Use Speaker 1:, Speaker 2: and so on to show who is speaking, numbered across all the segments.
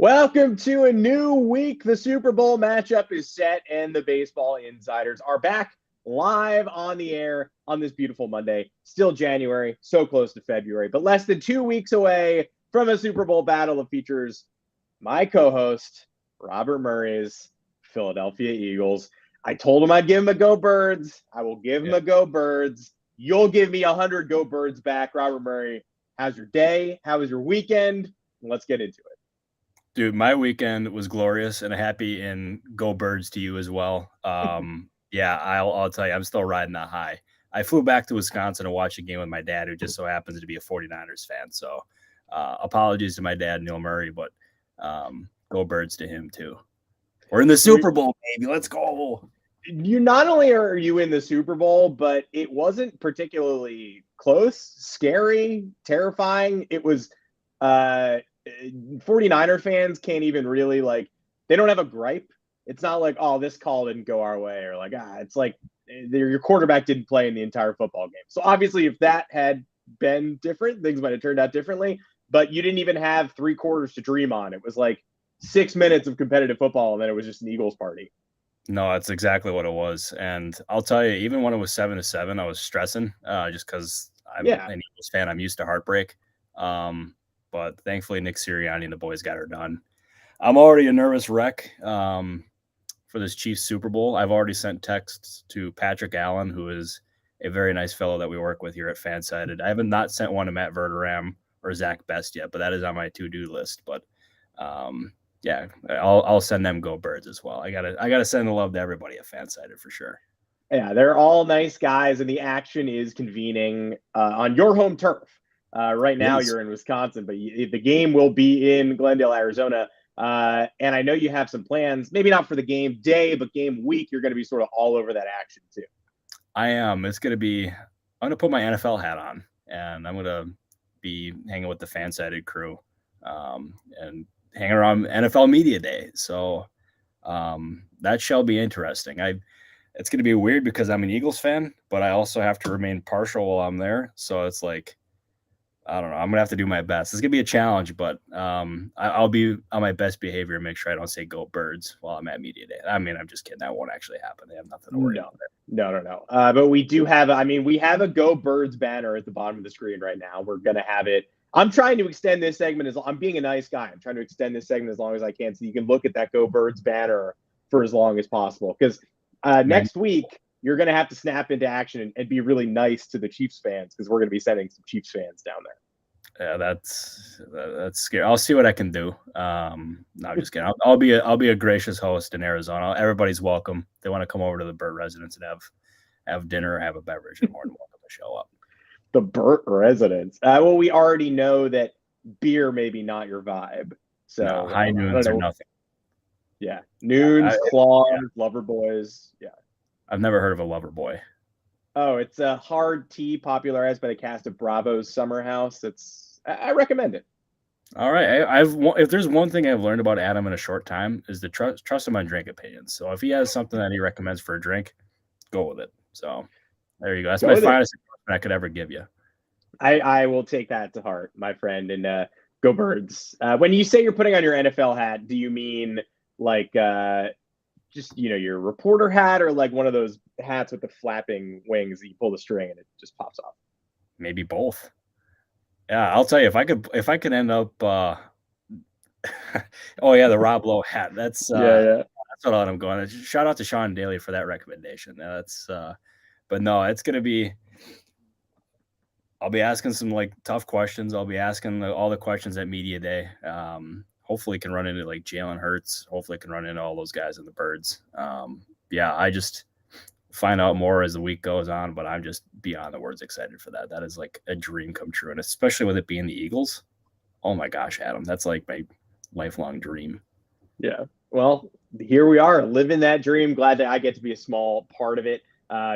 Speaker 1: Welcome to a new week. The Super Bowl matchup is set, and the baseball insiders are back live on the air on this beautiful Monday. Still January, so close to February, but less than 2 weeks away from a Super Bowl battle that features my co-host, Robert Murray's Philadelphia Eagles. I told him I'd give him a Go Birds. I will give him a Go Birds. You'll give me 100 Go Birds back. Robert Murray, how's your day? How was your weekend? Let's get into it.
Speaker 2: Dude, my weekend was glorious and happy, and Go Birds to you as well. Yeah, I'll tell you, I'm still riding that high. I flew back to Wisconsin to watch a game with my dad, who just so happens to be a 49ers fan. So apologies to my dad, Neil Murray, but Go Birds to him too. We're in the Super Bowl, baby. Let's go.
Speaker 1: You not only are you in the Super Bowl, but it wasn't particularly close, scary, terrifying. It was 49er fans can't even really they don't have a gripe. It's not like, oh, this call didn't go our way, or like, it's like your quarterback didn't play in the entire football game. So obviously if that had been different, things might have turned out differently, but you didn't even have 3 quarters to dream on. It was like 6 minutes of competitive football, and then it was just an Eagles party.
Speaker 2: No, that's exactly what it was. And I'll tell you, even when it was 7-7, I was stressing just because I'm an Eagles fan. I'm used to heartbreak. But thankfully, Nick Sirianni and the boys got her done. I'm already a nervous wreck for this Chiefs Super Bowl. I've already sent texts to Patrick Allen, who is a very nice fellow that we work with here at Fansided. I haven't not sent one to Matt Verderam or Zach Best yet, but that is on my to-do list. But yeah, I'll send them Go Birds as well. I gotta send the love to everybody at Fansided for sure.
Speaker 1: Yeah, they're all nice guys, and the action is convening on your home turf. Right now you're in Wisconsin, but the game will be in Glendale, Arizona. And I know you have some plans, maybe not for the game day, but game week. You're going to be sort of all over that action too.
Speaker 2: I am. I'm going to put my NFL hat on, and I'm going to be hanging with the Fansided crew and hanging around NFL Media Day. So that shall be interesting. It's going to be weird because I'm an Eagles fan, but I also have to remain partial while I'm there. So it's like, I don't know. I'm going to have to do my best. It's going to be a challenge, but I'll be on my best behavior and make sure I don't say Go Birds while I'm at Media Day. I mean, I'm just kidding. That won't actually happen. They have nothing to worry about there.
Speaker 1: No. But we do have, we have a Go Birds banner at the bottom of the screen right now. We're going to have it. I'm trying to extend this segment I'm being a nice guy. I'm trying to extend this segment as long as I can so you can look at that Go Birds banner for as long as possible. Because next week, you're going to have to snap into action and be really nice to the Chiefs fans because we're going to be sending some Chiefs fans down there.
Speaker 2: Yeah, that's scary. I'll see what I can do. No, just kidding. I'll be a gracious host in Arizona. Everybody's welcome. If they want to come over to the Burt residence and have dinner or have a beverage, they're more than welcome to show up.
Speaker 1: The Burt residence. Well, we already know that beer maybe not your vibe. So
Speaker 2: no, high noons or nothing.
Speaker 1: Yeah, noons, claws, lover boys. Yeah,
Speaker 2: I've never heard of a lover boy.
Speaker 1: Oh, it's a hard tea popularized by the cast of Bravo's Summer House. I recommend it.
Speaker 2: All right. If there's one thing I've learned about Adam in a short time is to trust him on drink opinions. So if he has something that he recommends for a drink, go with it. So there you go. That's my finest endorsement I could ever give you.
Speaker 1: I will take that to heart, my friend, and Go Birds. When you say you're putting on your NFL hat, do you mean like just your reporter hat, or like one of those hats with the flapping wings that you pull the string and it just pops off?
Speaker 2: Maybe both. Yeah, I'll tell you, if I could end up oh yeah, the Rob Lowe hat. That's that's what I'm going. Shout out to Sean Daly for that recommendation. But no, it's gonna be, I'll be asking some tough questions. I'll be asking all the questions at Media Day. Hopefully can run into Jalen Hurts. Hopefully can run into all those guys in the Birds. Yeah, I just find out more as the week goes on, but I'm just beyond the words excited for that. That is a dream come true. And especially with it being the Eagles. Oh my gosh, Adam, that's my lifelong dream.
Speaker 1: Yeah. Well, here we are living that dream. Glad that I get to be a small part of it.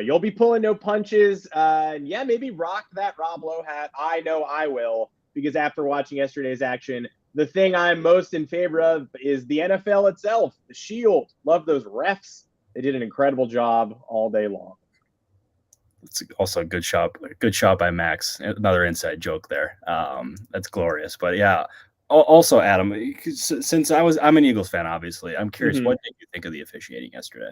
Speaker 1: You'll be pulling no punches. Yeah, maybe rock that Rob Lowe hat. I know I will, because after watching yesterday's action, the thing I'm most in favor of is the NFL itself, the Shield. Love those refs. They did an incredible job all day long.
Speaker 2: It's also a good shot by Max. Another inside joke there. That's glorious. But yeah, Also, Adam, since I'm an Eagles fan, obviously, I'm curious, what did you think of the officiating yesterday?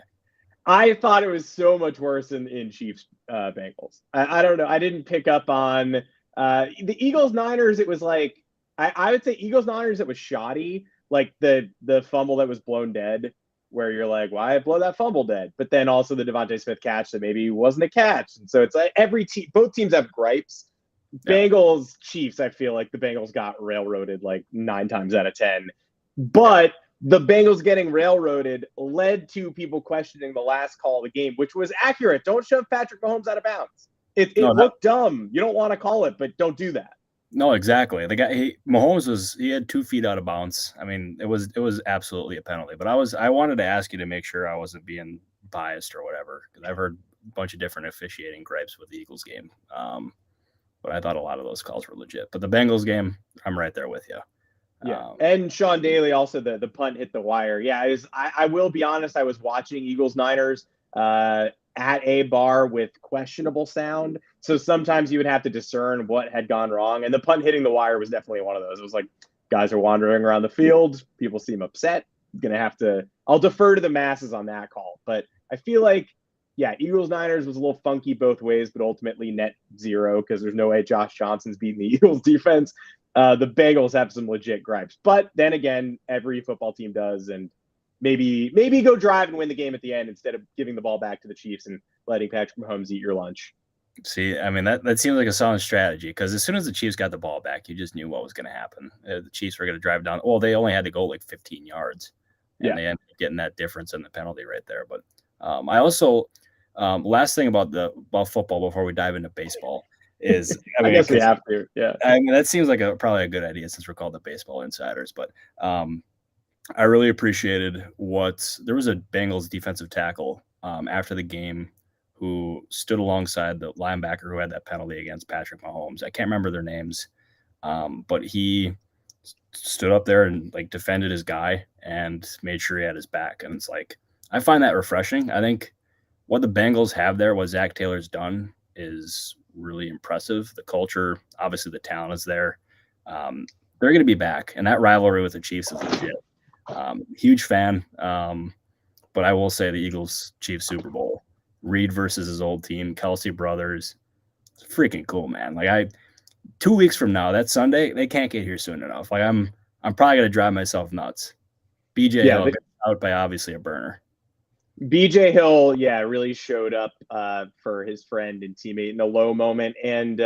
Speaker 1: I thought it was so much worse in Chiefs Bengals. I don't know. I didn't pick up on the Eagles Niners. It was like I would say Eagles Niners. It was shoddy, like the fumble that was blown dead, where you're like, why blow that fumble dead? But then also the Devontae Smith catch that maybe wasn't a catch, and so it's like every team, both teams have gripes. Bengals Chiefs, I feel like the Bengals got railroaded like 9 times out of 10, but the Bengals getting railroaded led to people questioning the last call of the game, which was accurate. Don't shove Patrick Mahomes out of bounds. It looked dumb. You don't want to call it, but don't do that.
Speaker 2: No, exactly. The guy, Mahomes he had 2 feet out of bounds. I mean, it was absolutely a penalty. But I wanted to ask you to make sure I wasn't being biased or whatever, because I've heard a bunch of different officiating gripes with the Eagles game. But I thought a lot of those calls were legit. But the Bengals game, I'm right there with you.
Speaker 1: Yeah, and Sean Daly also the punt hit the wire. Yeah, I will be honest. I was watching Eagles Niners at a bar with questionable sound, so sometimes you would have to discern what had gone wrong. And the punt hitting the wire was definitely one of those. It was like guys are wandering around the field. People seem upset. Gonna have to. I'll defer to the masses on that call, but I feel like Eagles Niners was a little funky both ways, but ultimately net 0 because there's no way Josh Johnson's beating the Eagles defense. The Bengals have some legit gripes, but then again, every football team does, and maybe go drive and win the game at the end instead of giving the ball back to the Chiefs and letting Patrick Mahomes eat your lunch.
Speaker 2: See, I mean, that seems like a solid strategy, because as soon as the Chiefs got the ball back, you just knew what was going to happen. The Chiefs were going to drive down. Well, they only had to go like 15 yards, and they ended up getting that difference in the penalty right there. But I also last thing about football before we dive into baseball is,
Speaker 1: I guess we have to. Yeah,
Speaker 2: I mean, that seems like probably a good idea since we're called the Baseball Insiders. But I really appreciated there was a Bengals defensive tackle after the game who stood alongside the linebacker who had that penalty against Patrick Mahomes. I can't remember their names, but he stood up there and like defended his guy and made sure he had his back. And it's like, I find that refreshing. I think what the Bengals have there, what Zach Taylor's done, is really impressive. The culture, obviously the talent is there. They're going to be back, and that rivalry with the Chiefs is legit. Huge fan. But I will say the Eagles-Chiefs Super Bowl, Reed versus his old team, Kelsey brothers, it's freaking cool, man. Like 2 weeks from now, that Sunday, they can't get here soon enough. Like I'm probably gonna drive myself nuts. BJ Hill got out by obviously a burner.
Speaker 1: BJ Hill, really showed up for his friend and teammate in a low moment. And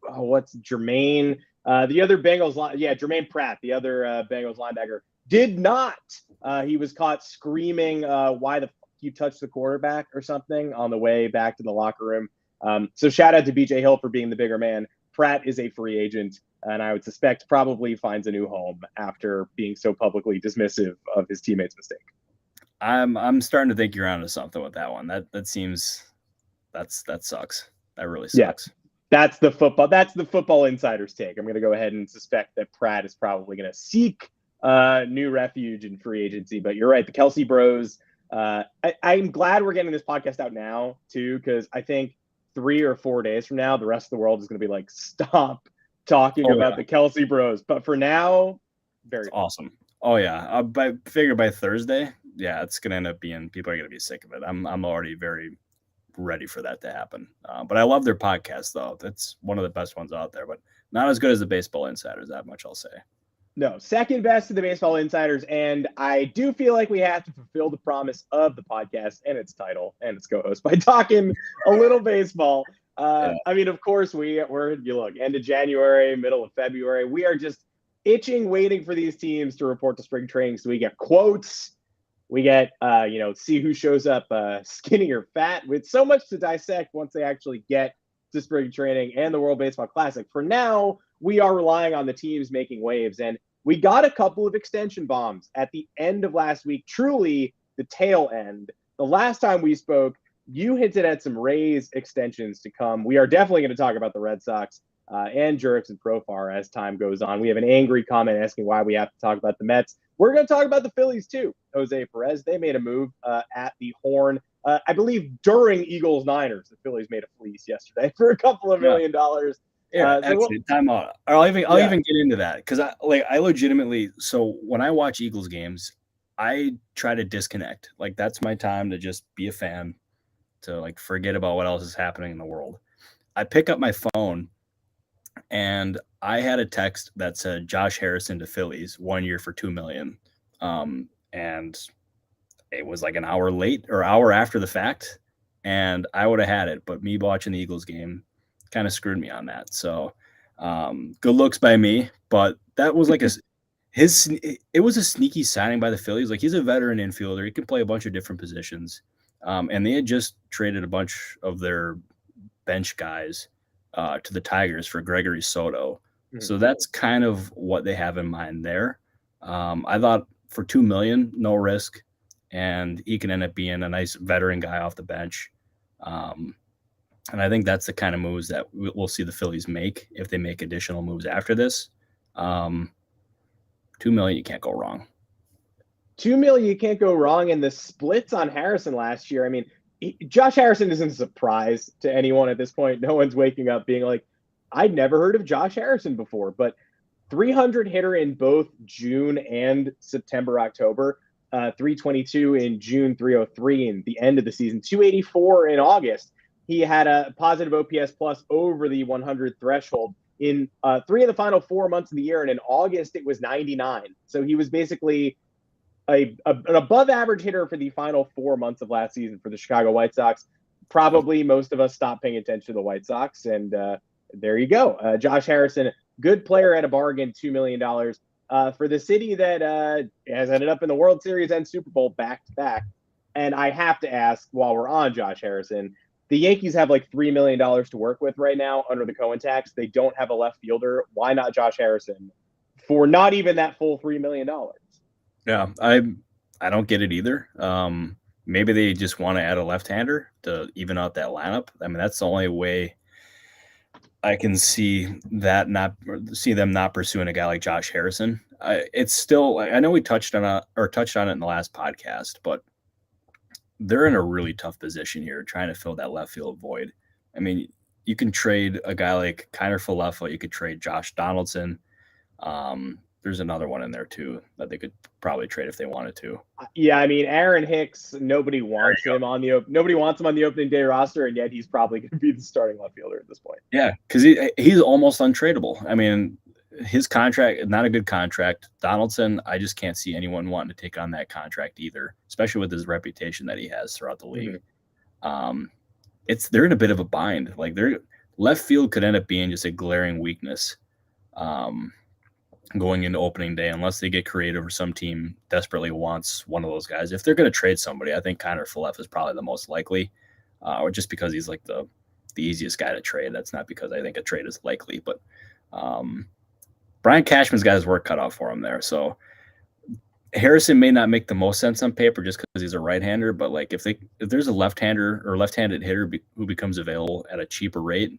Speaker 1: what's Jermaine? The other Bengals, Jermaine Pratt, the other Bengals linebacker, did not. He was caught screaming, "Why the fuck you touched the quarterback?" or something on the way back to the locker room. So shout out to BJ Hill for being the bigger man. Pratt is a free agent, and I would suspect probably finds a new home after being so publicly dismissive of his teammate's mistake.
Speaker 2: I'm starting to think you're onto something with that one. That seems that sucks. That really sucks.
Speaker 1: Yeah. That's the football insider's take. I'm going to go ahead and suspect that Pratt is probably going to seek new refuge in free agency. But you're right, the Kelsey Bros. I'm glad we're getting this podcast out now too, because I think 3 or 4 days from now, the rest of the world is going to be like, stop talking about the Kelsey Bros. But for now, very
Speaker 2: awesome. Oh yeah, I figure by Thursday, it's gonna end up being, people are gonna be sick of it. I'm already very ready for that to happen. But I love their podcast though. That's one of the best ones out there, but not as good as the Baseball Insiders. That much I'll say.
Speaker 1: No, second best to the Baseball Insiders, and I do feel like we have to fulfill the promise of the podcast and its title and its co-host by talking a little baseball. I mean, of course, end of January, middle of February. We are just itching, waiting for these teams to report to spring training so we get quotes. We get, see who shows up skinny or fat, with so much to dissect once they actually get to spring training and the World Baseball Classic. For now, we are relying on the teams making waves, and we got a couple of extension bombs at the end of last week, truly the tail end. The last time we spoke, you hinted at some Rays extensions to come. We are definitely going to talk about the Red Sox and Jurickson and Profar as time goes on. We have an angry comment asking why we have to talk about the Mets. We're going to talk about the Phillies too. Jose Perez, they made a move at the horn. I believe during Eagles-Niners, the Phillies made a fleece yesterday for a couple of $1 million.
Speaker 2: Yeah, actually, time out. I'll even get into that because I legitimately. So when I watch Eagles games, I try to disconnect. Like that's my time to just be a fan, to like forget about what else is happening in the world. I pick up my phone, and I had a text that said Josh Harrison to Phillies 1 year for $2 million, and it was like an hour late or hour after the fact, and I would have had it, but me watching the Eagles game kind of screwed me on that. So good looks by me, but that was like it was a sneaky signing by the Phillies. Like he's a veteran infielder. He can play a bunch of different positions. And they had just traded a bunch of their bench guys to the Tigers for Gregory Soto. Mm-hmm. So that's kind of what they have in mind there. I thought for $2 million, no risk, and he can end up being a nice veteran guy off the bench. And I think that's the kind of moves that we'll see the Phillies make if they make additional moves after this. $2 million, you can't go wrong.
Speaker 1: $2 million, you can't go wrong. And the splits on Harrison last year, I mean, Josh Harrison isn't a surprise to anyone at this point. No one's waking up being like, I'd never heard of Josh Harrison before, but 300 hitter in both June and September, October, 322 in June, 303 in the end of the season, 284 in August. He had a positive OPS plus over the 100 threshold in 3 of the final 4 months of the year. And in August, it was 99. So he was basically an above average hitter for the final 4 months of last season for the Chicago White Sox. Probably most of us stopped paying attention to the White Sox. And there you go. Josh Harrison, good player at a bargain, $2 million for the city that has ended up in the World Series and Super Bowl back to back. And I have to ask, while we're on Josh Harrison, the Yankees have like $3 million to work with right now under the Cohen tax. They don't have a left fielder. Why not Josh Harrison for not even that full $3 million?
Speaker 2: Yeah, I don't get it either. Maybe they just want to add a left-hander to even out that lineup. I mean, that's the only way I can see them not pursuing a guy like Josh Harrison. It's still, I know we touched on it in the last podcast, but they're in a really tough position here trying to fill that left field void. I mean, you can trade a guy like Kiner Falefa. You could trade Josh Donaldson. There's another one in there too that they could probably trade if they wanted to.
Speaker 1: Yeah, I mean, Aaron Hicks, nobody wants him on the opening day roster, and yet he's probably going to be the starting left fielder at this point.
Speaker 2: Yeah, because he's almost untradeable. I mean, his contract, not a good contract. Donaldson, I just can't see anyone wanting to take on that contract either, especially with his reputation that he has throughout the league. Mm-hmm. They're in a bit of a bind. Like their left field could end up being just a glaring weakness going into opening day, unless they get creative or some team desperately wants one of those guys. If they're going to trade somebody, I think Kiner Falefa is probably the most likely, or just because he's like the easiest guy to trade. That's not because I think a trade is likely, but Brian Cashman's got his work cut out for him there. So Harrison may not make the most sense on paper just because he's a right-hander, but like if there's a left-hander or left-handed hitter who becomes available at a cheaper rate,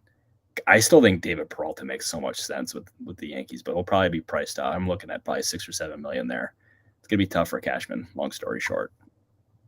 Speaker 2: I still think David Peralta makes so much sense with the Yankees, but he'll probably be priced out. I'm looking at probably $6 or $7 million there. It's gonna be tough for Cashman. Long story short.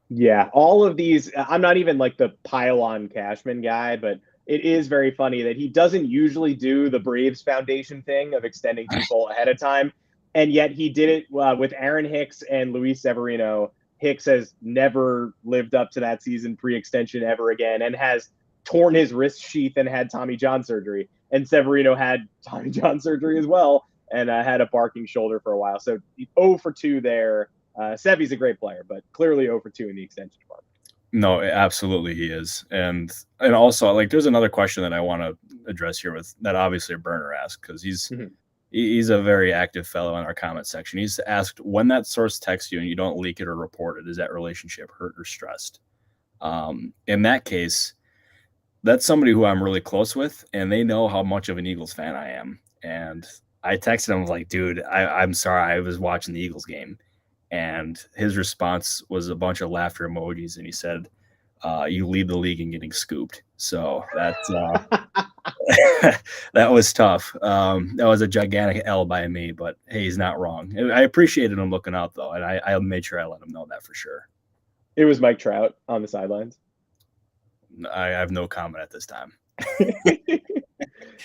Speaker 1: Yeah, all of these. I'm not even like the pile-on Cashman guy, but it is very funny that he doesn't usually do the Braves Foundation thing of extending people ahead of time, and yet he did it with Aaron Hicks and Luis Severino. Hicks has never lived up to that season pre-extension ever again, and has torn his wrist sheath and had Tommy John surgery. And Severino had Tommy John surgery as well and had a barking shoulder for a while. So 0 for 2 there. Sevy's a great player, but clearly 0 for 2 in the extension department.
Speaker 2: No, absolutely he is. And also, like, there's another question that I want to address here with that obviously a burner asked, because he's a very active fellow in our comment section. He's asked, when that source texts you and you don't leak it or report it, is that relationship hurt or stressed? In that case, that's somebody who I'm really close with, and they know how much of an Eagles fan I am. And I texted him, like, dude, I'm sorry, I was watching the Eagles game. And his response was a bunch of laughter emojis, and he said, you lead the league in getting scooped. So that's that was tough. That was a gigantic L by me, but hey, he's not wrong. I appreciated him looking out, though, and I made sure I let him know that for sure.
Speaker 1: It was Mike Trout on the sidelines.
Speaker 2: I have no comment at this time.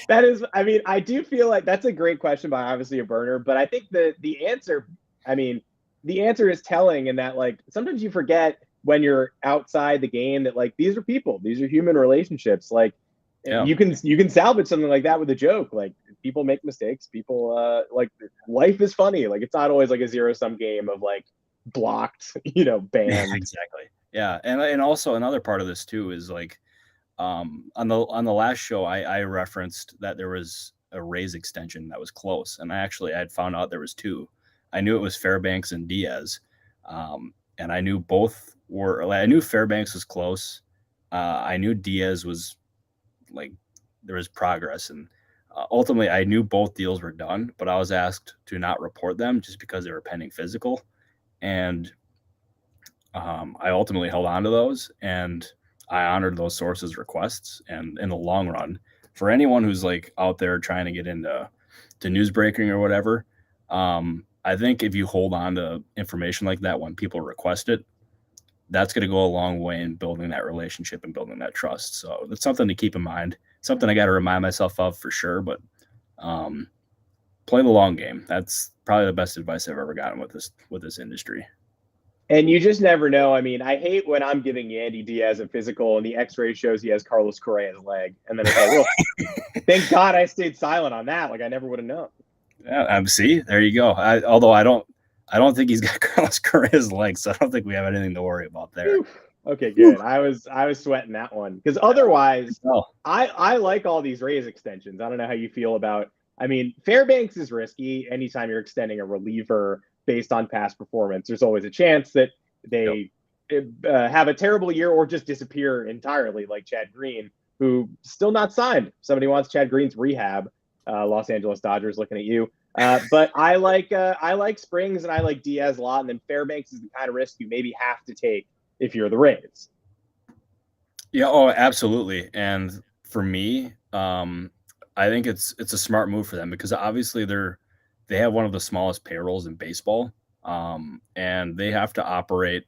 Speaker 1: That is, I mean, I do feel like that's a great question by obviously a burner, but I think the answer, I mean, the answer is telling in that like sometimes you forget when you're outside the game that like these are people, these are human relationships. Like you can salvage something like that with a joke. Like people make mistakes. People like life is funny. Like it's not always like a zero-sum game of like blocked, banned.
Speaker 2: Exactly. Yeah, and also another part of this too is like on the last show I referenced that there was a Rays extension that was close, and I had found out there was two. I knew it was Fairbanks and Diaz, and I knew both were. I knew Fairbanks was close. I knew Diaz was like there was progress, and ultimately I knew both deals were done, but I was asked to not report them just because they were pending physical, and I ultimately held on to those, and I honored those sources' requests. And in the long run, for anyone who's like out there trying to get into news breaking or whatever, I think if you hold on to information like that when people request it, that's going to go a long way in building that relationship and building that trust. So that's something to keep in mind. Something I got to remind myself of for sure. But play the long game. That's probably the best advice I've ever gotten with this industry.
Speaker 1: And you just never know. I mean, I hate when I'm giving Yandy Diaz a physical and the X-ray shows he has Carlos Correa's leg, and then it's like, well, thank God I stayed silent on that. Like I never would have known.
Speaker 2: Yeah, see, there you go. Although I don't think he's got Carlos Correa's leg, so I don't think we have anything to worry about there.
Speaker 1: Okay, good. I was sweating that one because otherwise, I like all these Rays extensions. I don't know how you feel about. I mean, Fairbanks is risky anytime you're extending a reliever based on past performance. There's always a chance that they have a terrible year or just disappear entirely, like Chad Green, who still not signed. Somebody wants Chad Green's rehab. Los Angeles Dodgers looking at you. But I like Springs and I like Diaz a lot. And then Fairbanks is the kind of risk you maybe have to take if you're the Rays.
Speaker 2: Yeah, oh, absolutely. And for me, I think it's a smart move for them because obviously they have one of the smallest payrolls in baseball, and they have to operate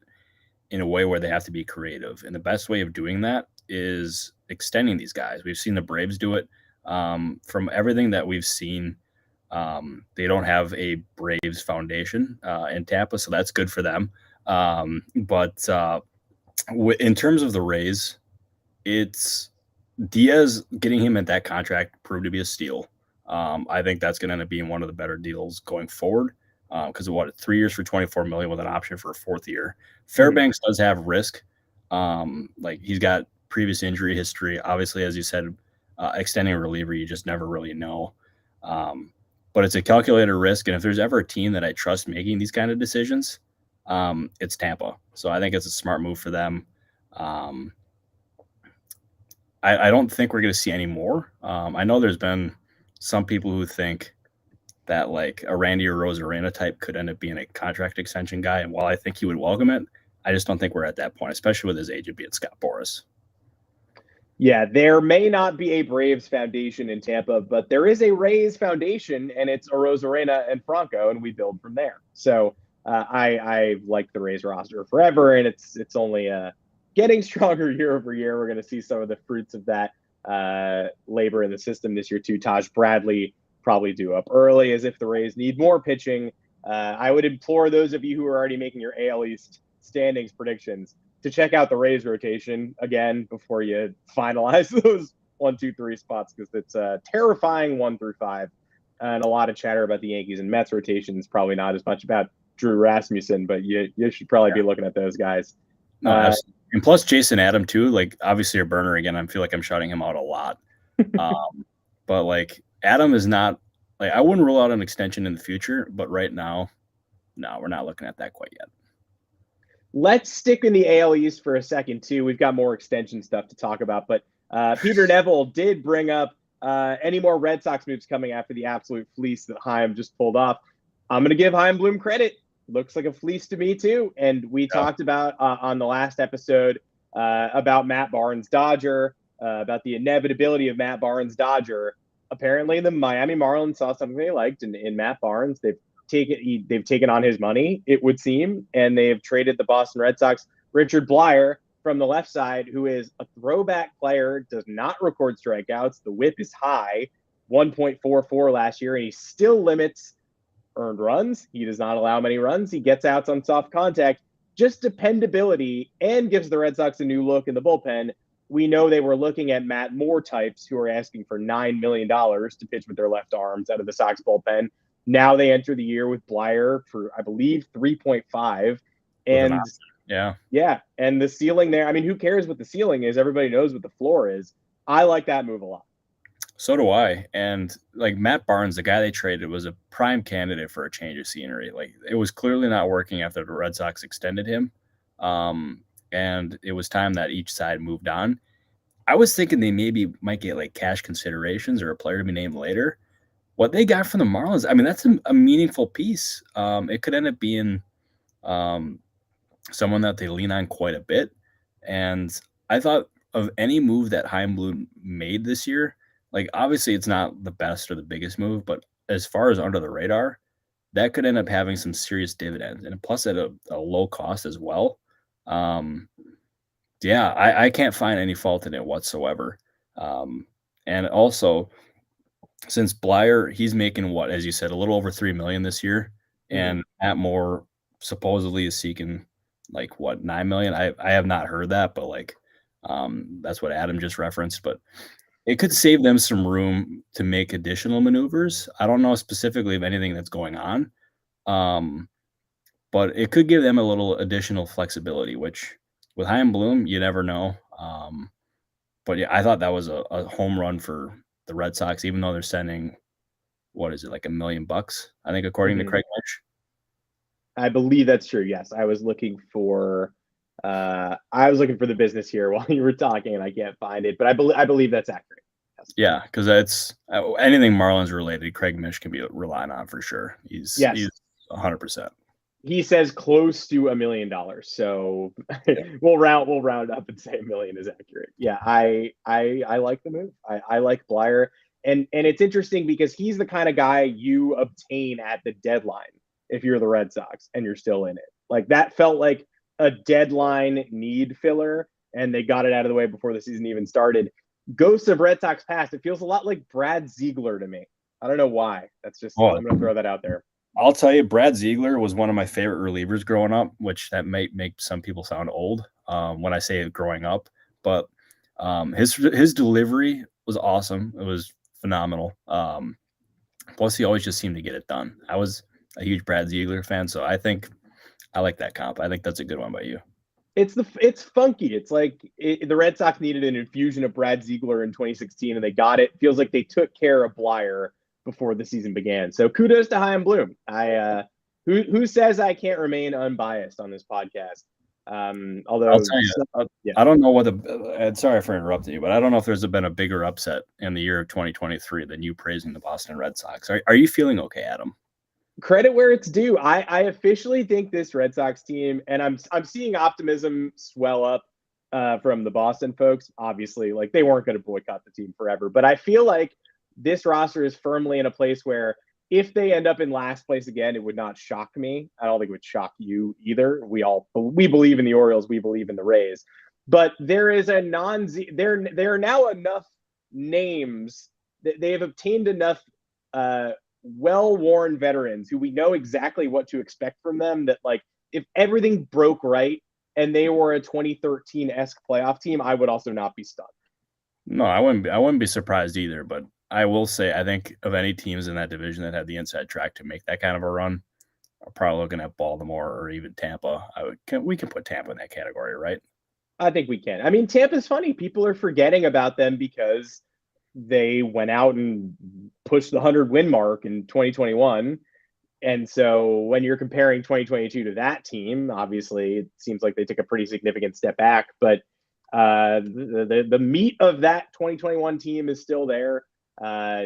Speaker 2: in a way where they have to be creative. And the best way of doing that is extending these guys. We've seen the Braves do it. From everything that we've seen, they don't have a Braves foundation in Tampa, so that's good for them. But in terms of the Rays, it's Diaz getting him at that contract proved to be a steal. I think that's going to end up being one of the better deals going forward because of 3 years for $24 million with an option for a fourth year. Fairbanks does have risk. Like he's got previous injury history. Obviously, as you said, extending a reliever, you just never really know. But it's a calculated risk. And if there's ever a team that I trust making these kind of decisions, it's Tampa. So I think it's a smart move for them. I don't think we're going to see any more. I know there's been some people who think that like a Randy or Rosarena type could end up being a contract extension guy. And while I think he would welcome it, I just don't think we're at that point, especially with his agent being Scott Boras.
Speaker 1: Yeah, there may not be a Braves foundation in Tampa, but there is a Rays foundation, and it's a Rosarena and Franco, and we build from there. So I like the Rays roster forever, and it's only getting stronger year over year. We're going to see some of the fruits of that labor in the system this year too. Taj Bradley probably due up early, as if the Rays need more pitching. I would implore those of you who are already making your AL East standings predictions to check out the Rays rotation again before you finalize those 1, 2, 3 spots, because it's a terrifying 1 through 5, and a lot of chatter about the Yankees and Mets rotations. Probably not as much about Drew Rasmussen, but you should probably be looking at those guys.
Speaker 2: No, and plus Jason Adam too. Like obviously a burner again. I feel like I'm shouting him out a lot, but like Adam is not like I wouldn't rule out an extension in the future, but right now, no, we're not looking at that quite yet.
Speaker 1: Let's stick in the AL East for a second, too. We've got more extension stuff to talk about, but Peter Neville did bring up any more Red Sox moves coming after the absolute fleece that Chaim just pulled off. I'm going to give Chaim Bloom credit. Looks like a fleece to me, too. And we talked about on the last episode about Matt Barnes' Dodger, about the inevitability of Matt Barnes' Dodger. Apparently, the Miami Marlins saw something they liked in Matt Barnes. They've taken on his money, it would seem, and they've traded the Boston Red Sox Richard Blyer from the left side, who is a throwback player, does not record strikeouts. The whip is high, 1.44 last year, and he still limits earned runs. He does not allow many runs. He gets outs on soft contact. Just dependability, and gives the Red Sox a new look in the bullpen. We know they were looking at Matt Moore types who are asking for $9 million to pitch with their left arms out of the Sox bullpen. Now they enter the year with Blyer for, I believe, 3.5. And yeah. And the ceiling there, I mean, who cares what the ceiling is? Everybody knows what the floor is. I like that move a lot.
Speaker 2: So do I. And like Matt Barnes, the guy they traded, was a prime candidate for a change of scenery. Like it was clearly not working after the Red Sox extended him. And it was time that each side moved on. I was thinking they maybe might get like cash considerations or a player to be named later. What they got from the Marlins, I mean, that's a meaningful piece. It could end up being someone that they lean on quite a bit. And I thought of any move that Chaim Bloom made this year, like obviously it's not the best or the biggest move, but as far as under the radar, that could end up having some serious dividends, and plus at a low cost as well. Yeah, I can't find any fault in it whatsoever. And also, since Blyer, he's making what, as you said, a little over $3 million this year, and Matt Moore supposedly is seeking like what, $9 million. I have not heard that, but like that's what Adam just referenced. But it could save them some room to make additional maneuvers. I don't know specifically of anything that's going on, but it could give them a little additional flexibility, which with Chaim Bloom, you never know. But yeah, I thought that was a home run for the Red Sox, even though they're sending, what is it, like $1 million, I think, according to Craig Mitch.
Speaker 1: I believe that's true. Yes, I was looking for the business here while you were talking, and I can't find it, but I believe that's accurate. Yes.
Speaker 2: Yeah, because that's anything Marlins related. Craig Mish can be relying on for sure. He's 100%.
Speaker 1: He says close to $1 million, so we'll round up and say $1 million is accurate. Yeah, I like the move. I like Blyer, and it's interesting because he's the kind of guy you obtain at the deadline if you're the Red Sox and you're still in it. Like that felt like a deadline need filler, and they got it out of the way before the season even started. Ghosts of Red Sox past, it feels a lot like Brad Ziegler to me. I don't know why. That's just, I'm going to throw that out there.
Speaker 2: I'll tell you, Brad Ziegler was one of my favorite relievers growing up, which that might make some people sound old when I say growing up. But his delivery was awesome. It was phenomenal. Plus, he always just seemed to get it done. I was a huge Brad Ziegler fan, so I think I like that comp. I think that's a good one by you.
Speaker 1: It's funky. It's like the Red Sox needed an infusion of Brad Ziegler in 2016, and they got it. Feels like they took care of Blyer before the season began. So kudos to Chaim Bloom. Who says I can't remain unbiased on this podcast? Although
Speaker 2: I'll tell you, I don't know what sorry for interrupting you, but I don't know if there's been a bigger upset in the year of 2023 than you praising the Boston Red Sox. Are you feeling okay, Adam?
Speaker 1: Credit where it's due. I officially think this Red Sox team, and I'm seeing optimism swell up from the Boston folks. Obviously, like they weren't going to boycott the team forever, but I feel like this roster is firmly in a place where if they end up in last place again, it would not shock me. I don't think it would shock you either. We believe in the Orioles. We believe in the Rays, but there is there are now enough names that they have obtained enough well-worn veterans who we know exactly what to expect from them, that like if everything broke right and they were a 2013-esque playoff team, I would also not be stunned.
Speaker 2: No, I wouldn't be surprised either, but I will say I think of any teams in that division that had the inside track to make that kind of a run, I'm probably looking at Baltimore or even Tampa. We can put Tampa in that category, right?
Speaker 1: I think we can. I mean, Tampa's funny. People are forgetting about them because they went out and pushed the 100-win mark in 2021. And so when you're comparing 2022 to that team, obviously it seems like they took a pretty significant step back. But the meat of that 2021 team is still there.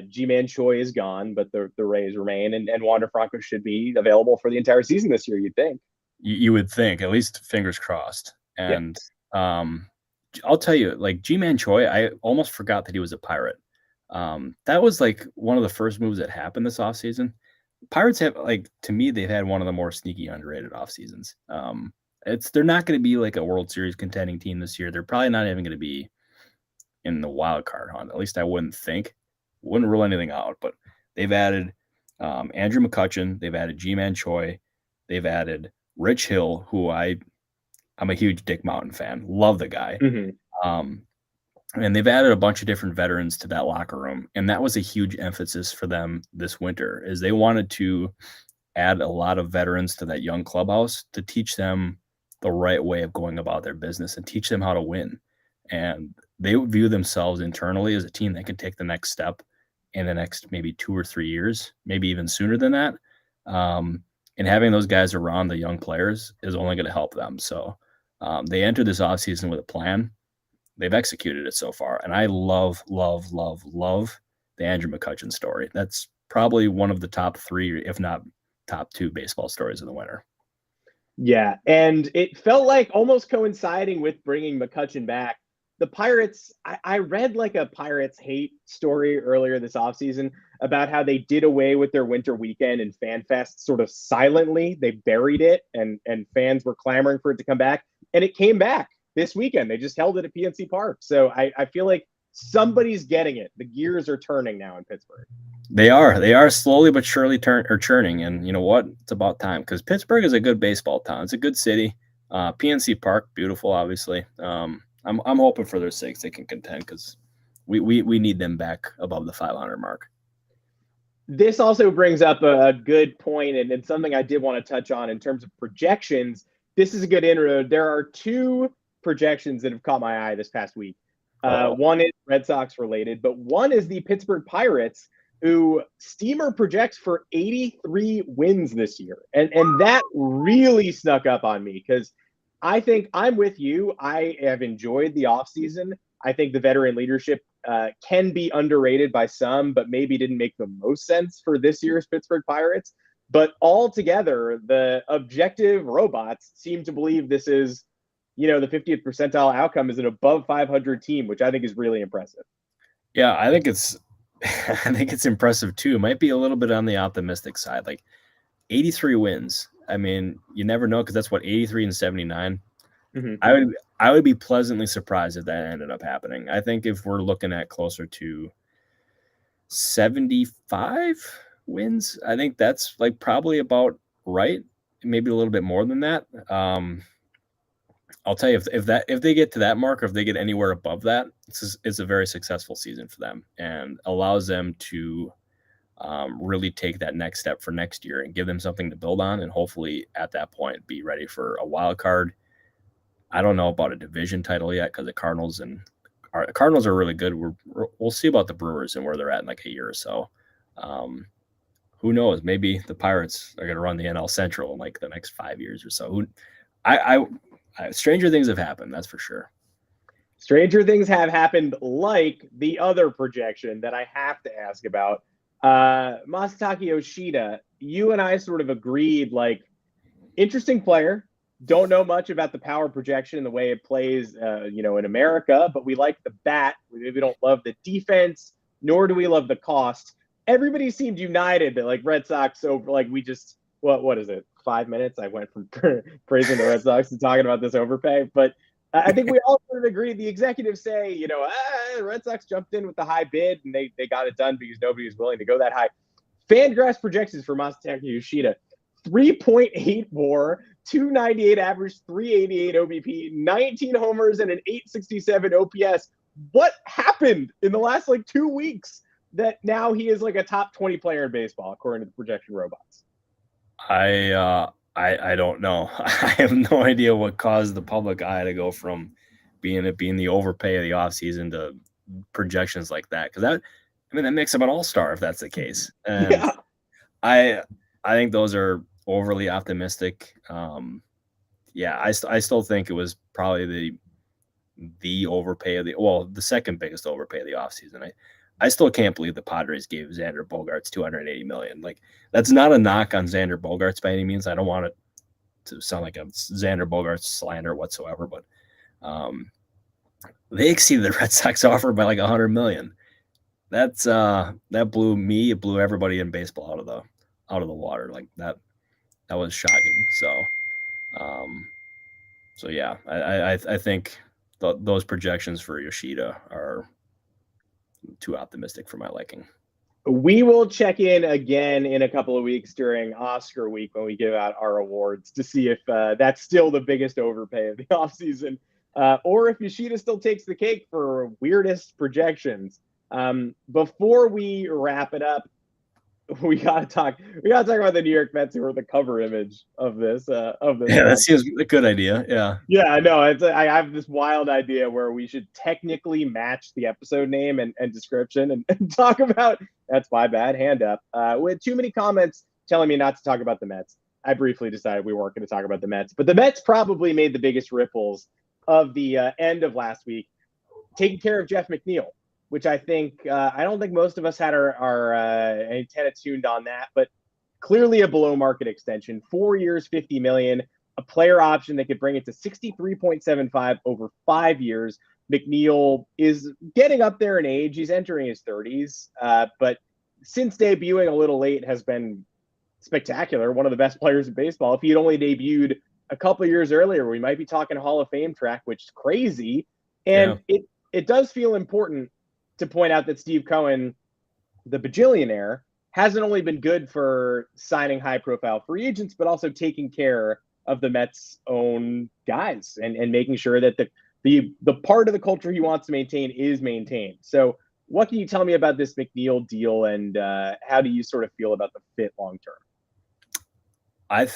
Speaker 1: G-Man Choi is gone, but the Rays remain, and Wander Franco should be available for the entire season this year, you'd think.
Speaker 2: You would think, at least fingers crossed. And I'll tell you, like G-Man Choi, I almost forgot that he was a Pirate. That was like one of the first moves that happened this offseason. Pirates have, like, to me, they've had one of the more sneaky underrated off seasons. they're not going to be like a World Series contending team this year. They're probably not even going to be in the wild card hunt. At least I wouldn't think. Wouldn't rule anything out. But they've added Andrew McCutchen. They've added G-Man Choi. They've added Rich Hill, who I'm a huge Dick Mountain fan. Love the guy.
Speaker 1: Mm-hmm.
Speaker 2: And they've added a bunch of different veterans to that locker room. And that was a huge emphasis for them this winter, is they wanted to add a lot of veterans to that young clubhouse to teach them the right way of going about their business and teach them how to win. And they view themselves internally as a team that can take the next step in the next maybe 2 or 3 years, maybe even sooner than that. And having those guys around the young players is only going to help them. So they entered this offseason with a plan. They've executed it so far. And I love the Andrew McCutchen story. That's probably one of the top 3, if not top 2 baseball stories of the winter.
Speaker 1: Yeah. And it felt like almost coinciding with bringing McCutchen back. The Pirates, I read like a Pirates hate story earlier this offseason about how they did away with their winter weekend and FanFest sort of silently. They buried it and fans were clamoring for it to come back. And it came back this weekend. They just held it at PNC Park. So I feel like somebody's getting it. The gears are turning now in Pittsburgh.
Speaker 2: They are slowly but surely churning. And you know what? It's about time, because Pittsburgh is a good baseball town. It's a good city. PNC Park, beautiful, obviously. I'm hoping for their sakes they can contend, because we need them back above the 500 mark.
Speaker 1: This also brings up a good point, and something I did want to touch on in terms of projections. This is a good inroad. There are 2 projections that have caught my eye this past week. One is Red Sox related, but one is the Pittsburgh Pirates, who Steamer projects for 83 wins this year. And that really snuck up on me, because I think I'm with you. I have enjoyed the offseason. I think the veteran leadership can be underrated by some, but maybe didn't make the most sense for this year's Pittsburgh Pirates. But altogether, the objective robots seem to believe this is, the 50th percentile outcome is an above 500 team, which I think is really impressive.
Speaker 2: Yeah, I think it's impressive too. It might be a little bit on the optimistic side, like 83 wins. I mean, you never know, because that's what 83 and 79. Mm-hmm. I would be pleasantly surprised if that ended up happening. I think if we're looking at closer to 75 wins, I think that's like probably about right. Maybe a little bit more than that. I'll tell you, if they get to that mark, or if they get anywhere above that, it's a very successful season for them, and allows them to really take that next step for next year and give them something to build on, and hopefully at that point be ready for a wild card. I don't know about a division title yet, because the Cardinals are really good. We'll see about the Brewers and where they're at in like a year or so. Who knows? Maybe the Pirates are going to run the NL Central in like the next 5 years or so. Stranger things have happened, that's for sure.
Speaker 1: Stranger things have happened, like the other projection that I have to ask about. Masataka Yoshida, you and I sort of agreed, like, interesting player. Don't know much about the power projection, the way it plays, in America, but we like the bat. We maybe don't love the defense, nor do we love the cost. Everybody seemed united that, like, Red Sox, so, like, we just, what is it, 5 minutes? I went from praising the Red Sox to talking about this overpay. But I think we all sort of agreed. The executives say, the Red Sox jumped in with the high bid, and they got it done because nobody was willing to go that high. FanGraphs projections for Masataka Yoshida: 3.8 WAR, 298 average, 388 OBP, 19 homers, and an 867 OPS. What happened in the last 2 weeks that now he is like a top 20 player in baseball, according to the projection robots?
Speaker 2: I don't know. I have no idea what caused the public eye to go from being the overpay of the offseason to projections like that. Because that makes him an all-star if that's the case. And yeah. I think those are overly optimistic. I still think it was probably the overpay of the second biggest overpay of the offseason. I still can't believe the Padres gave Xander Bogaerts $280 million. Like, that's not a knock on Xander Bogaerts by any means. I don't want it to sound like a Xander Bogaerts slander whatsoever, but they exceeded the Red Sox offer by like $100 million. That's that blew me. It blew everybody in baseball out of the water. Like that was shocking. So So yeah, I think those projections for Yoshida are too optimistic for my liking.
Speaker 1: We will check in again in a couple of weeks during Oscar week when we give out our awards to see if that's still the biggest overpay of the offseason, or if Yoshida still takes the cake for weirdest projections. Before we wrap it up, we gotta talk about the New York Mets, who are the cover image of this.
Speaker 2: Yeah, that seems a good idea. Yeah.
Speaker 1: Yeah, I know. I have this wild idea where we should technically match the episode name and description and talk about. That's my bad. Hand up. With too many comments telling me not to talk about the Mets, I briefly decided we weren't going to talk about the Mets. But the Mets probably made the biggest ripples of the end of last week, taking care of Jeff McNeil, which I think I don't think most of us had our antenna tuned on that, but clearly a below market extension, 4 years, $50 million, a player option that could bring it to 63.75 over 5 years. McNeil is getting up there in age. He's entering his 30s, but since debuting a little late has been spectacular. One of the best players in baseball. If he had only debuted a couple of years earlier, we might be talking Hall of Fame track, which is crazy. And it does feel important to point out that Steve Cohen, the bajillionaire, hasn't only been good for signing high-profile free agents, but also taking care of the Mets' own guys and making sure that the part of the culture he wants to maintain is maintained. So what can you tell me about this McNeil deal, and how do you sort of feel about the fit long-term?
Speaker 2: I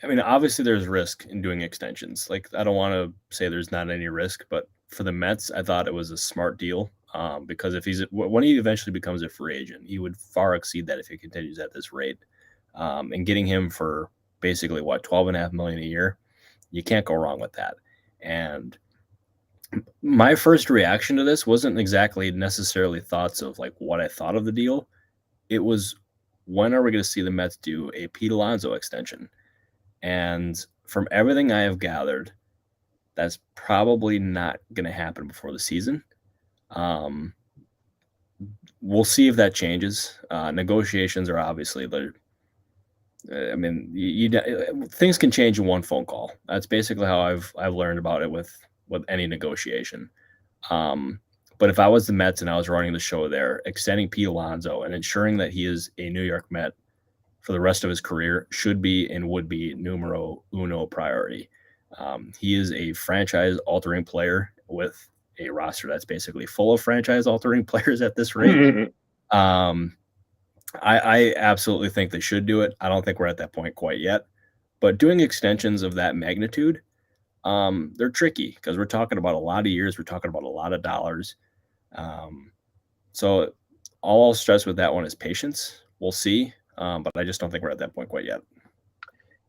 Speaker 2: mean, obviously there's risk in doing extensions. Like, I don't want to say there's not any risk, but for the Mets, I thought it was a smart deal. Because when he eventually becomes a free agent, he would far exceed that if he continues at this rate. And getting him for basically $12.5 million a year, you can't go wrong with that. And my first reaction to this wasn't exactly necessarily thoughts of like what I thought of the deal. It was, when are we going to see the Mets do a Pete Alonso extension? And from everything I have gathered, that's probably not going to happen before the season. We'll see if that changes. Negotiations are obviously I mean, things can change in one phone call. That's basically how I've learned about it with any negotiation. But if I was the Mets and I was running the show there, extending Pete Alonso and ensuring that he is a New York Met for the rest of his career should be and would be numero uno priority. He is a franchise-altering player with a roster that's basically full of franchise-altering players at this rate. I absolutely think they should do it. I don't think we're at that point quite yet. But doing extensions of that magnitude, they're tricky because we're talking about a lot of years. We're talking about a lot of dollars. So all I'll stress with that one is patience. We'll see. But I just don't think we're at that point quite yet.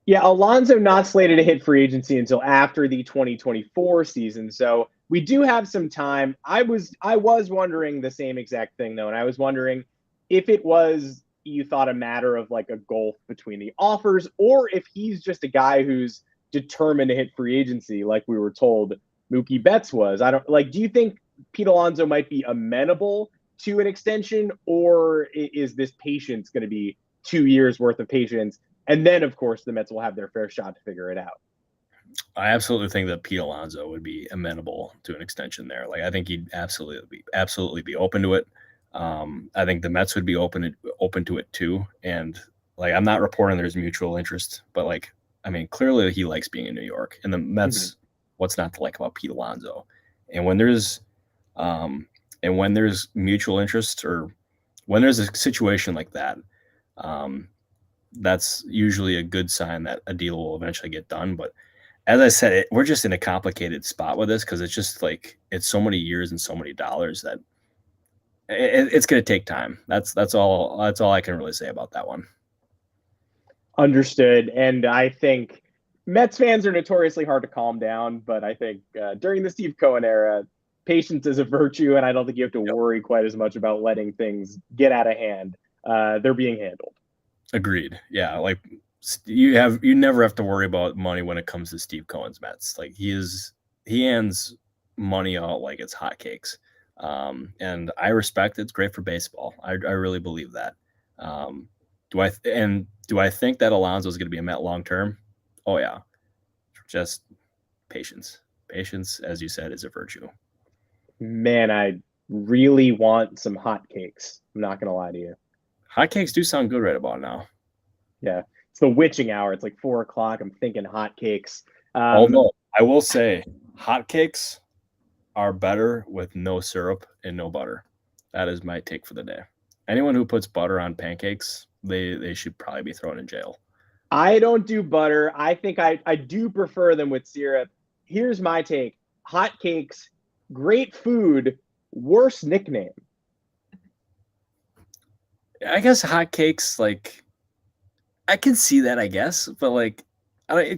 Speaker 1: Yeah, Alonso not slated to hit free agency until after the 2024 season. So we do have some time. I was wondering the same exact thing, though. And I was wondering if it was, you thought, a matter of like a gulf between the offers, or if he's just a guy who's determined to hit free agency, like we were told Mookie Betts was. Do you think Pete Alonso might be amenable to an extension, or is this patience going to be 2 years worth of patience? And then, of course, the Mets will have their fair shot to figure it out.
Speaker 2: I absolutely think that Pete Alonso would be amenable to an extension there. Like, I think he'd absolutely be open to it. I think the Mets would be open to it too. And like, I'm not reporting there's mutual interest, but like, I mean, clearly he likes being in New York, and the Mets, what's not to like about Pete Alonso? And when there's mutual interest, or when there's a situation like that, that's usually a good sign that a deal will eventually get done. But as I said, we're just in a complicated spot with this because it's just like, it's so many years and so many dollars that it's going to take time. That's all I can really say about that one.
Speaker 1: Understood. And I think Mets fans are notoriously hard to calm down, but I think during the Steve Cohen era, patience is a virtue, and I don't think you have to worry quite as much about letting things get out of hand. They're being handled.
Speaker 2: Agreed. Yeah, like you never have to worry about money when it comes to Steve Cohen's Mets. Like, he hands money out like it's hotcakes. And I respect it. It's great for baseball. I really believe that. Do I think that Alonso is going to be a Met long term? Oh yeah. Just patience. Patience, as you said, is a virtue.
Speaker 1: Man, I really want some hotcakes. I'm not going to lie to you.
Speaker 2: Hotcakes do sound good right about now.
Speaker 1: Yeah. It's the witching hour. It's like 4 o'clock. I'm thinking hotcakes.
Speaker 2: Although I will say hotcakes are better with no syrup and no butter. That is my take for the day. Anyone who puts butter on pancakes, they should probably be thrown in jail.
Speaker 1: I don't do butter. I think I do prefer them with syrup. Here's my take. Hotcakes, great food, worst nickname.
Speaker 2: I guess hotcakes, like, I can see that, I guess, but like,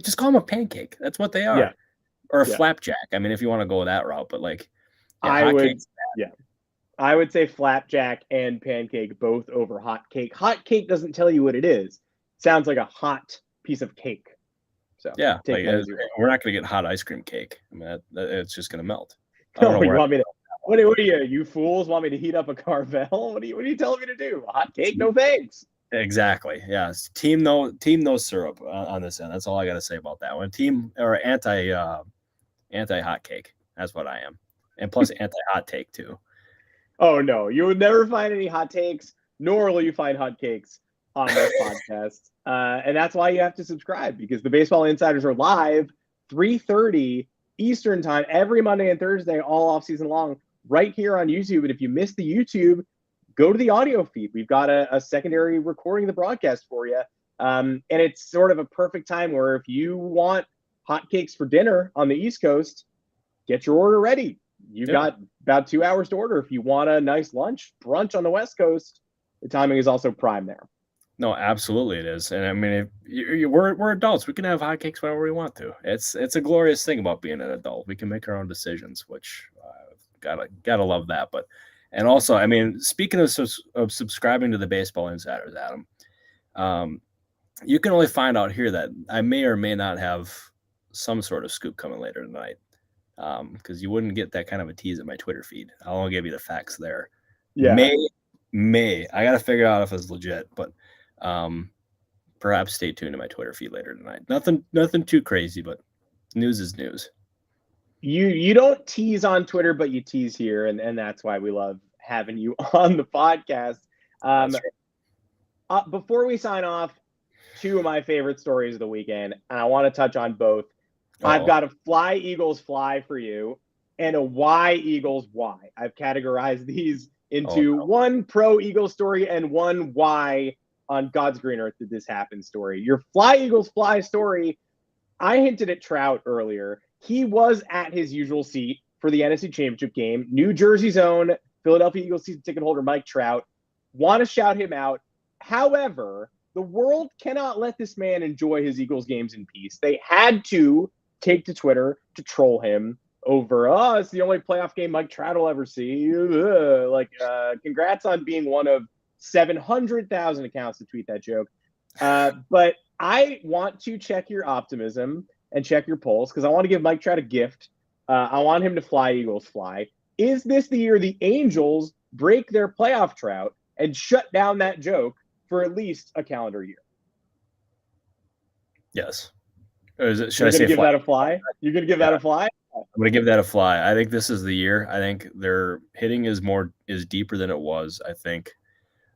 Speaker 2: just call them a pancake. That's what they are.
Speaker 1: Yeah.
Speaker 2: Or a flapjack. I mean, if you want to go that route, but like,
Speaker 1: I would say flapjack and pancake both over hot cake. Hot cake doesn't tell you what it is. Sounds like a hot piece of cake. So
Speaker 2: yeah, like, we're not going to get hot ice cream cake. I mean, it's just going to melt.
Speaker 1: What are you fools want me to heat up a Carvel? What are you telling me to do? Hot cake? No thanks.
Speaker 2: Exactly. Yeah. Team no syrup on this end. That's all I got to say about that one. Team or anti hot cake. That's what I am. And plus anti hot take too.
Speaker 1: Oh no, you will never find any hot takes, nor will you find hot cakes on this podcast. And that's why you have to subscribe, because the Baseball Insiders are live 3:30 Eastern time every Monday and Thursday, all off season long, right here on YouTube. And if you missed the YouTube, go to the audio feed. We've got a secondary recording of the broadcast for you. And it's sort of a perfect time where if you want hotcakes for dinner on the East Coast, get your order ready. You've got about 2 hours to order. If you want a nice lunch, brunch on the West Coast, the timing is also prime there.
Speaker 2: No, absolutely it is. And I mean, we're adults. We can have hotcakes whenever we want to. It's a glorious thing about being an adult. We can make our own decisions, which gotta love that. But and also, I mean, speaking of subscribing to the Baseball Insiders, Adam, you can only find out here that I may or may not have some sort of scoop coming later tonight. Because you wouldn't get that kind of a tease in my Twitter feed. I'll only give you the facts there.
Speaker 1: Yeah.
Speaker 2: May. I got to figure out if it's legit, but perhaps stay tuned to my Twitter feed later tonight. Nothing too crazy, but news is news.
Speaker 1: You don't tease on Twitter, but you tease here, and that's why we love having you on the podcast. Before we sign off, 2 of my favorite stories of the weekend, and I want to touch on both. I've got a fly Eagles fly for you and a why Eagles why. I've categorized these into one pro Eagles story and one why on God's green earth did this happen story. Your fly Eagles fly story, I hinted at Trout earlier. He was at his usual seat for the NFC Championship game. New Jersey's own Philadelphia Eagles season ticket holder Mike Trout. Want to shout him out. However, the world cannot let this man enjoy his Eagles games in peace. They had to take to Twitter to troll him over, it's the only playoff game Mike Trout will ever see. Congrats on being one of 700,000 accounts to tweet that joke. But I want to check your optimism and check your pulse, because I want to give Mike Trout a gift. I want him to fly Eagles fly. Is this the year the Angels break their playoff drought and shut down that joke for at least a calendar year?
Speaker 2: Yes.
Speaker 1: Should I say give that a fly? You're going to give that a fly?
Speaker 2: I'm going to give that a fly. I think this is the year. I think their hitting is deeper than it was. I think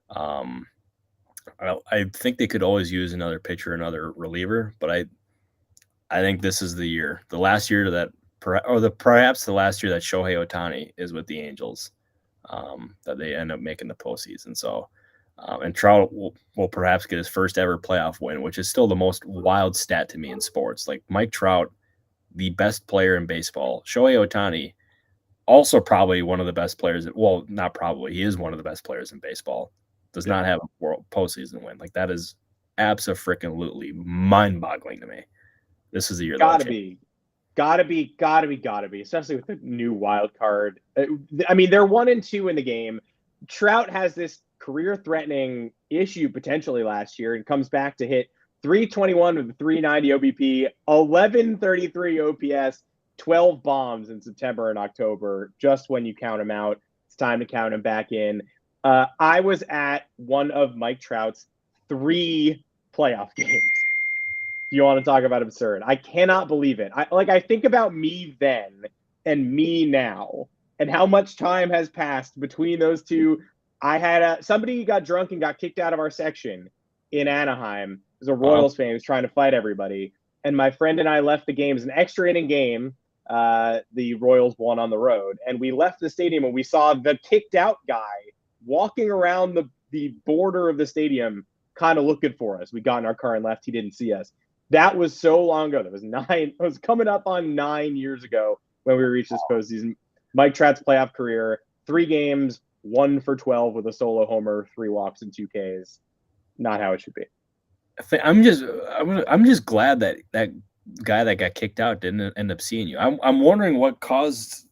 Speaker 2: I think they could always use another pitcher, another reliever, but I think this is the year. The last year that perhaps the last year that Shohei Ohtani is with the Angels, that they end up making the postseason. So and Trout will perhaps get his first ever playoff win, which is still the most wild stat to me in sports. Like Mike Trout, the best player in baseball. Shohei Ohtani, also probably one of the best players. Well, not probably. He is one of the best players in baseball. Does not have a world postseason win. Like, that is abso-freaking-lutely mind-boggling to me. This is the year.
Speaker 1: Gotta be. Especially with the new wild card. I mean, they're 1-2 in the game. Trout has this career-threatening issue potentially last year and comes back to hit 321 with a 390 OBP, 1133 OPS, 12 bombs in September and October. Just when you count him out, it's time to count him back in. I was at one of Mike Trout's 3 playoff games. you want to talk about absurd? I cannot believe it. I think about me then and me now and how much time has passed between those two. I had somebody got drunk and got kicked out of our section in Anaheim. It was a Royals fan who was trying to fight everybody. And my friend and I left the game. It was an extra inning game. The Royals won on the road. And we left the stadium and we saw the kicked out guy walking around the border of the stadium, kind of looking for us. We got in our car and left. He didn't see us. That was so long ago. That was it was coming up on 9 years ago when we reached this postseason. Mike Trout's playoff career, 3 games, 1 for 12 with a solo homer, 3 walks and 2 Ks. Not how it should be.
Speaker 2: I'm just glad that guy that got kicked out didn't end up seeing you. I'm wondering what caused.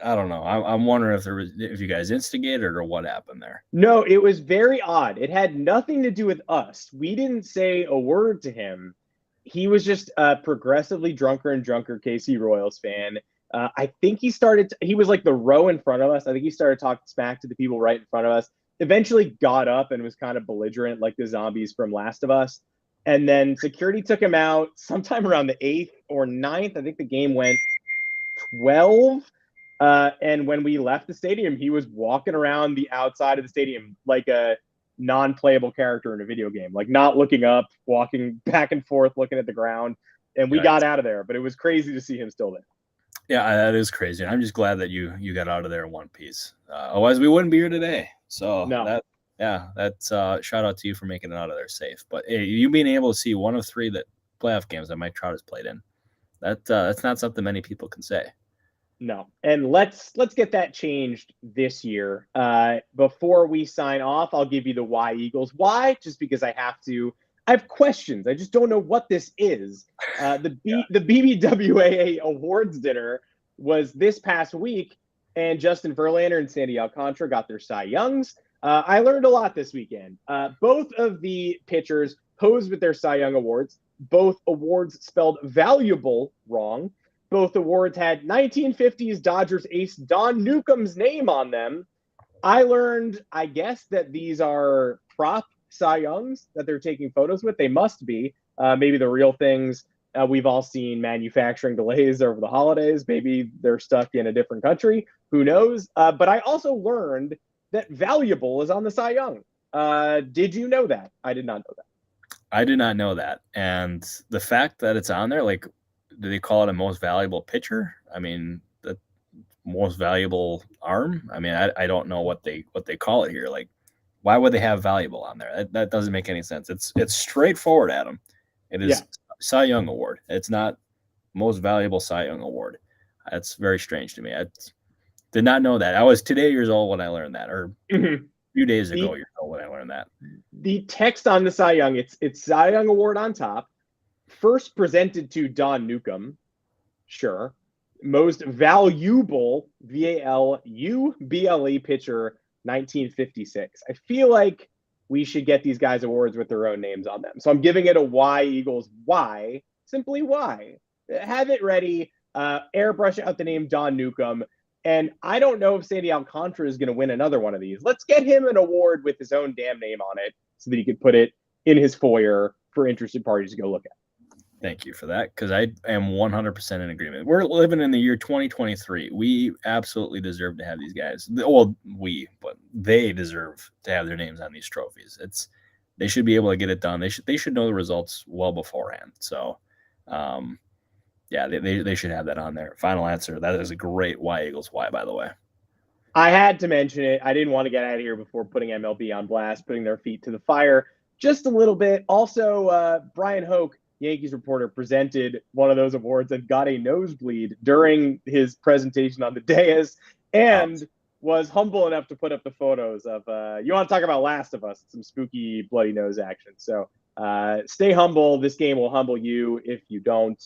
Speaker 2: I don't know. I'm wondering if you guys instigated or what happened there.
Speaker 1: No, it was very odd. It had nothing to do with us. We didn't say a word to him. He was just a progressively drunker and drunker KC Royals fan. I think he was like the row in front of us. I think he started talking smack to the people right in front of us. Eventually got up and was kind of belligerent like the zombies from Last of Us. And then security took him out sometime around the 8th or 9th. I think the game went 12. And when we left the stadium, he was walking around the outside of the stadium like a non-playable character in a video game, like not looking up, walking back and forth, looking at the ground. And we got out of there, but it was crazy to see him still there.
Speaker 2: Yeah, that is crazy. I'm just glad that you got out of there in one piece. Otherwise, we wouldn't be here today. So that's shout out to you for making it out of there safe. But hey, you being able to see one of 3 that playoff games that Mike Trout has played in, that's not something many people can say.
Speaker 1: No. And let's get that changed this year. Before we sign off, I'll give you the why Eagles. Why? Just because I have to. I have questions. I just don't know what this is. The BBWAA awards dinner was this past week, and Justin Verlander and Sandy Alcantara got their Cy Youngs. I learned a lot this weekend. Both of the pitchers posed with their Cy Young awards. Both awards spelled valuable wrong. Both awards had 1950s Dodgers ace Don Newcomb's name on them. I learned, I guess, that these are prop Cy Youngs that they're taking photos with. They must be. Maybe the real things. We've all seen manufacturing delays over the holidays. Maybe they're stuck in a different country. Who knows? But I also learned that valuable is on the Cy Young. Did you know that? I did not know that.
Speaker 2: I did not know that. And the fact that it's on there, like, do they call it a most valuable pitcher? I mean, the most valuable arm? I mean, I don't know what they call it here. Like, why would they have valuable on there? That doesn't make any sense. It's straightforward, Adam. It is Cy Young Award. It's not most valuable Cy Young Award. That's very strange to me. I did not know that. I was 2 years old when I learned that, or a few days ago when I learned that.
Speaker 1: The text on the Cy Young, it's Cy Young Award on top. First presented to Don Newcomb, sure. Most valuable VALUBLE pitcher, 1956. I feel like we should get these guys awards with their own names on them. So I'm giving it a why Eagles. Why? Simply why. Have it ready. Airbrush out the name Don Newcomb. And I don't know if Sandy Alcantara is going to win another one of these. Let's get him an award with his own damn name on it so that he could put it in his foyer for interested parties to go look at.
Speaker 2: Thank you for that, because I am 100% in agreement. We're living in the year 2023. We absolutely deserve to have these guys. Well, but they deserve to have their names on these trophies. They should be able to get it done. They should know the results well beforehand. So, they should have that on there. Final answer. That is a great why Eagles why, by the way.
Speaker 1: I had to mention it. I didn't want to get out of here before putting MLB on blast, putting their feet to the fire just a little bit. Also, Brian Hoke, Yankees reporter, presented one of those awards and got a nosebleed during his presentation on the dais, and was humble enough to put up the photos of you want to talk about Last of Us, some spooky bloody nose action. So stay humble. This game will humble you if you don't.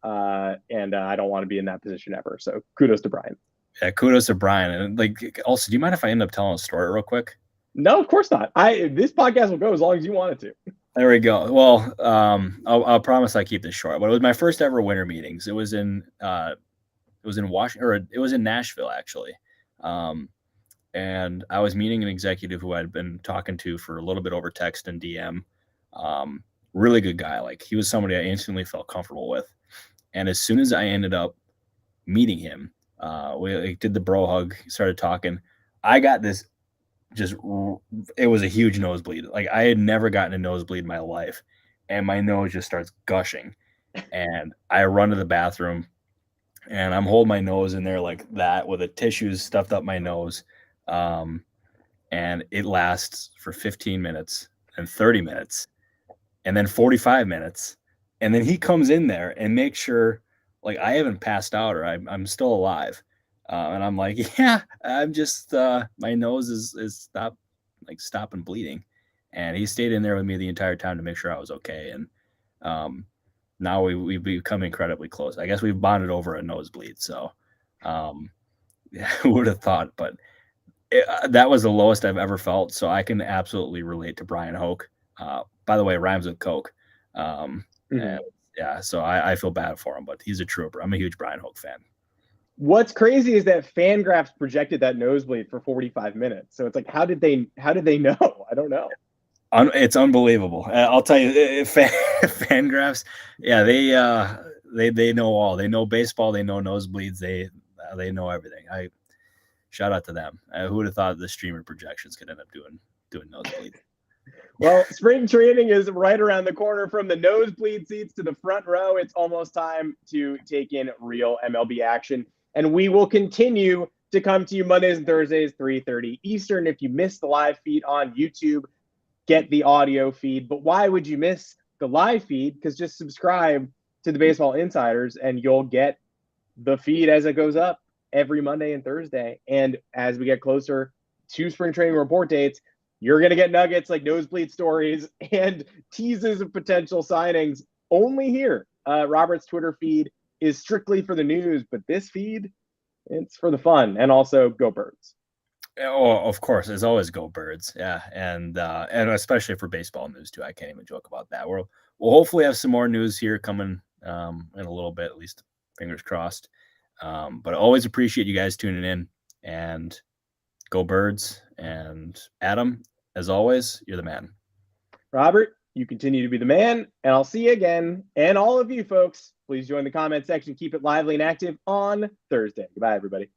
Speaker 1: And I don't want to be in that position ever. So kudos to Brian.
Speaker 2: Yeah, kudos to Brian. And also, do you mind if I end up telling a story real quick?
Speaker 1: No, of course not. This podcast will go as long as you want it to.
Speaker 2: There we go. Well, I'll promise I keep this short. But it was my first ever winter meetings. It was in Washington, or it was in Nashville actually. And I was meeting an executive who I'd been talking to for a little bit over text and DM. really good guy. Like, he was somebody I instantly felt comfortable with. And as soon as I ended up meeting him, we did the bro hug, started talking. I got this it was a huge nosebleed. Like, I had never gotten a nosebleed in my life, and my nose just starts gushing. And I run to the bathroom, and I'm holding my nose in there like that with the tissues stuffed up my nose. And it lasts for 15 minutes and 30 minutes and then 45 minutes. And then he comes in there and makes sure like I haven't passed out or I'm still alive. And I'm like, yeah, I'm just, my nose is stopping bleeding. And he stayed in there with me the entire time to make sure I was okay. And, now we've become incredibly close. I guess we've bonded over a nosebleed. So, who would have thought? But that was the lowest I've ever felt. So I can absolutely relate to Brian Hoke. By the way, rhymes with Coke. And, yeah, so I feel bad for him, but he's a trooper. I'm a huge Brian Hoke fan.
Speaker 1: What's crazy is that FanGraphs projected that nosebleed for 45 minutes. So it's like, how did they know? I don't know.
Speaker 2: It's unbelievable. I'll tell you, FanGraphs, yeah, they know all. They know baseball. They know nosebleeds. They know everything. I shout out to them. Who would have thought the streamer projections could end up doing nosebleeds?
Speaker 1: Well, spring training is right around the corner. From the nosebleed seats to the front row, it's almost time to take in real MLB action. And we will continue to come to you Mondays and Thursdays, 3:30 Eastern. If you missed the live feed on YouTube, get the audio feed. But why would you miss the live feed? Because just subscribe to the Baseball Insiders and you'll get the feed as it goes up every Monday and Thursday. And as we get closer to spring training report dates, you're going to get nuggets like nosebleed stories and teases of potential signings only here. Robert's Twitter feed is strictly for the news, but this feed, it's for the fun. And also, go Birds.
Speaker 2: Oh, of course, as always, go Birds. Yeah, and especially for baseball news too. I can't even joke about that. We'll hopefully have some more news here coming in a little bit, at least fingers crossed. But I always appreciate you guys tuning in, and go Birds. And Adam, as always, you're the man.
Speaker 1: Robert, you continue to be the man, and I'll see you again. And all of you folks, please join the comment section. Keep it lively and active on Thursday. Goodbye, everybody.